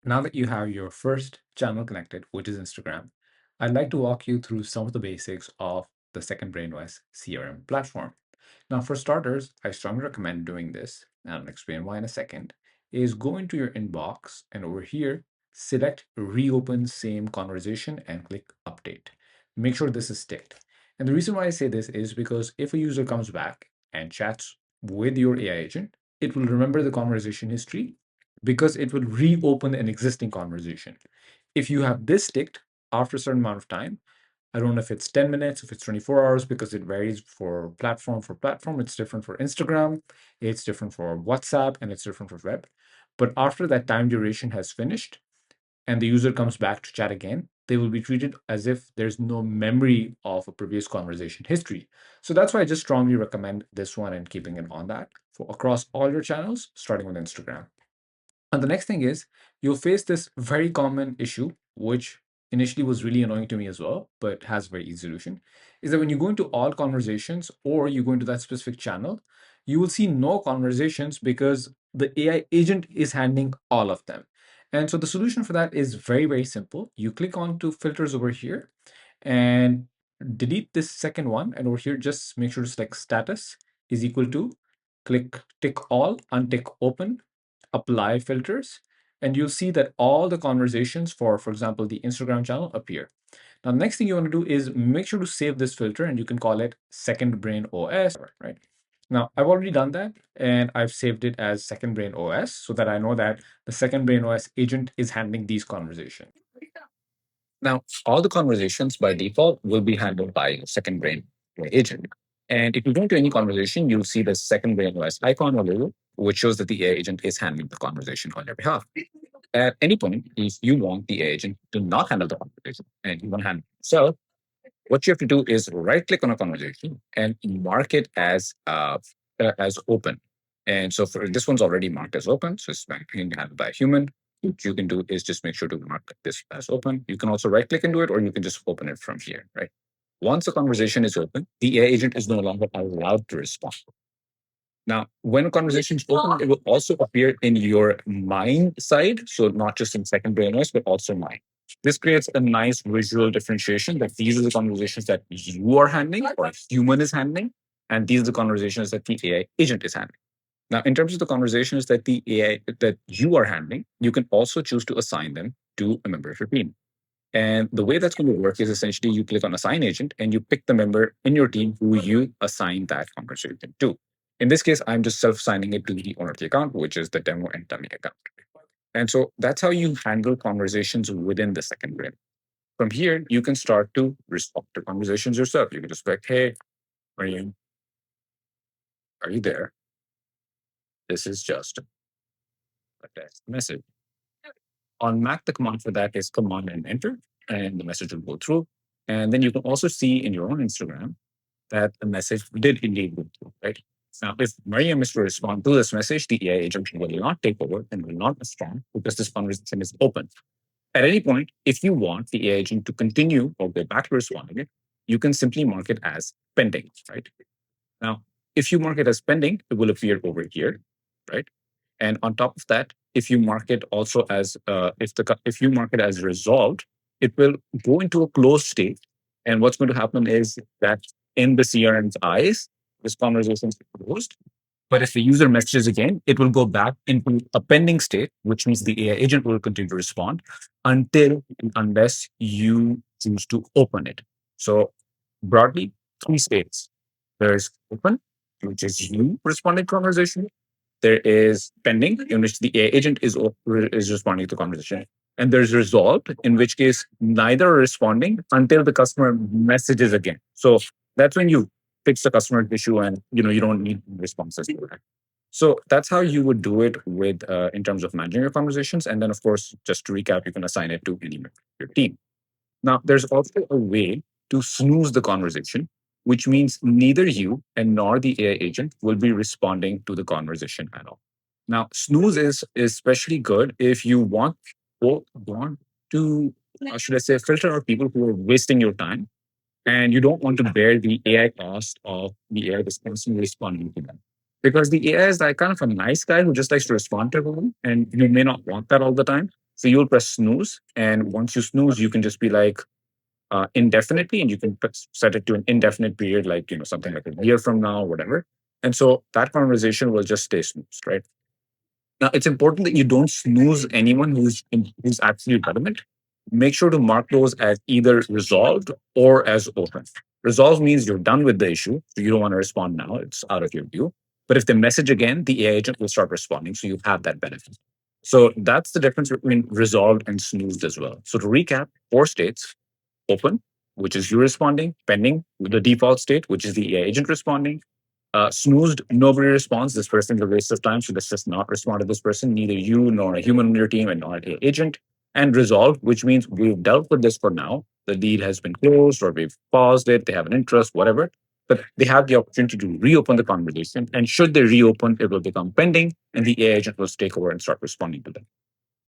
Now that you have your first channel connected, which is Instagram, I'd like to walk you through some of the basics of the Second Brain OS CRM platform. Now, for starters, I strongly recommend doing this, and I'll explain why in a second, is go into your inbox and over here, select reopen same conversation and click update. Make sure this is ticked. And the reason why I say this is because if a user comes back and chats with your AI agent, it will remember the conversation history because it will reopen an existing conversation. If you have this ticked after a certain amount of time, I don't know if it's 10 minutes, if it's 24 hours, because it varies for platform for platform. It's different for Instagram, it's different for WhatsApp, and it's different for web. But after that time duration has finished and the user comes back to chat again, they will be treated as if there's no memory of a previous conversation history. So that's why I just strongly recommend this one and keeping it on that for across all your channels, starting with Instagram. And the next thing is you'll face this very common issue, which initially was really annoying to me as well, but has a very easy solution, is that when you go into all conversations or you go into that specific channel, you will see no conversations because the AI agent is handling all of them. And so the solution for that is very, very simple. You click on to filters over here and delete this second one. And over here, just make sure to select status is equal to click tick all, untick open, apply filters, and you'll see that all the conversations for example, the Instagram channel appear. Now, the next thing you want to do is make sure to save this filter and you can call it Second Brain OS, right? Now, I've already done that and I've saved it as Second Brain OS so that I know that the Second Brain OS agent is handling these conversations. Now, all the conversations by default will be handled by Second Brain agent. And if you go into any conversation, you'll see the Second Brain OS icon or logo, which shows that the AI agent is handling the conversation on your behalf. At any point, if you want the AI agent to not handle the conversation and you want to handle it yourself, what you have to do is right click on a conversation and mark it as open. And so for this one's already marked as open, so it's being handled by a human. What you can do is just make sure to mark this as open. You can also right click and do it, or you can just open it from here, right? Once the conversation is open, the AI agent is no longer allowed to respond. Now, when a conversation is open, it will also appear in your mind side. So not just in Second Brain OS, but also mine. This creates a nice visual differentiation that these are the conversations that you are handling or a human is handling, and these are the conversations that the AI agent is handling. Now, in terms of the conversations that the AI that you are handling, you can also choose to assign them to a member of your team. And the way that's going to work is essentially you click on assign agent and you pick the member in your team who you assign that conversation to. In this case, I'm just self-signing it to the owner of the account, which is the demo and dummy account. And so that's how you handle conversations within the Second Brain. From here, you can start to respond to conversations yourself. You can just be like, hey, Mariam, are you there? This is just a text message. On Mac, the command for that is command and enter, and the message will go through. And then you can also see in your own Instagram that the message did indeed go through, right? Now, if Mariam is to respond to this message, the AI agent will not take over and will not respond because this conversation is open. At any point, if you want the AI agent to continue or go back to responding it, you can simply mark it as pending, right? Now, if you mark it as pending, it will appear over here, right? And on top of that, if you mark it also as if you mark it as resolved, it will go into a closed state. And what's going to happen is that in the CRM's eyes, this conversation is closed. But if the user messages again, it will go back into a pending state, which means the AI agent will continue to respond unless you choose to open it. So broadly, three states. There's open, which is you responding to conversation. There is pending, in which the AI agent is responding to the conversation. And there's resolved, in which case neither are responding until the customer messages again. So that's when you fix the customer issue and you don't need responses to that. So that's how you would do it with in terms of managing your conversations. And then of course, just to recap, you can assign it to any member of your team. Now, there's also a way to snooze the conversation, which means neither you and nor the AI agent will be responding to the conversation at all. Now, snooze is especially good if you want to, should I say, filter out people who are wasting your time, and you don't want to bear the AI cost of the AI that's constantly responding to them. Because the AI is like kind of a nice guy who just likes to respond to everyone, and you may not want that all the time. So you'll press snooze, and once you snooze, you can just be like indefinitely, and you can set it to an indefinite period, like something like a year from now, whatever. And so that conversation will just stay snoozed, right? Now, it's important that you don't snooze anyone who's actually relevant. Make sure to mark those as either resolved or as open. Resolved means you're done with the issue, so you don't want to respond now; it's out of your view. But if they message again, the AI agent will start responding, so you have that benefit. So that's the difference between resolved and snoozed as well. So to recap, four states: open, which is you responding; pending, the default state, which is the AI agent responding; snoozed, nobody responds. This person's a waste of time. So let's just not respond to this person, neither you nor a human on your team and not an agent. And resolved, which means we've dealt with this for now. The lead has been closed or we've paused it. They have an interest, whatever. But they have the opportunity to reopen the conversation. And should they reopen, it will become pending and the AI agent will take over and start responding to them.